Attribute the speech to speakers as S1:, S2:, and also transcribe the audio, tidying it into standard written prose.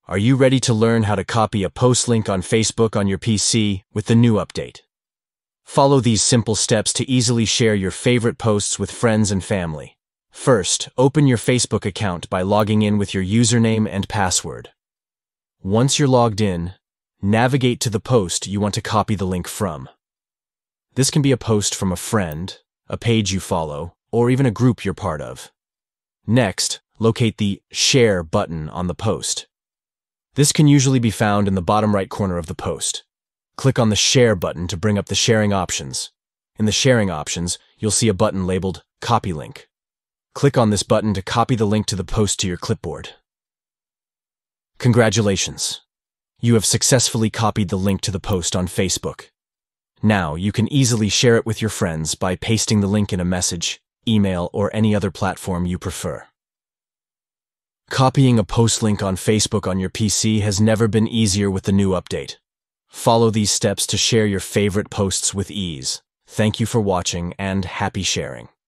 S1: Are you ready to learn how to copy a post link on Facebook on your PC with the new update? Follow these simple steps to easily share your favorite posts with friends and family. First, open your Facebook account by logging in with your username and password. Once you're logged in, navigate to the post you want to copy the link from. This can be a post from a friend, a page you follow, or even a group you're part of. Next, locate the Share button on the post. This can usually be found in the bottom right corner of the post. Click on the Share button to bring up the sharing options. In the sharing options, you'll see a button labeled Copy Link. Click on this button to copy the link to the post to your clipboard. Congratulations! You have successfully copied the link to the post on Facebook. Now, you can easily share it with your friends by pasting the link in a message, email, or any other platform you prefer. Copying a post link on Facebook on your PC has never been easier with the new update. Follow these steps to share your favorite posts with ease. Thank you for watching and happy sharing.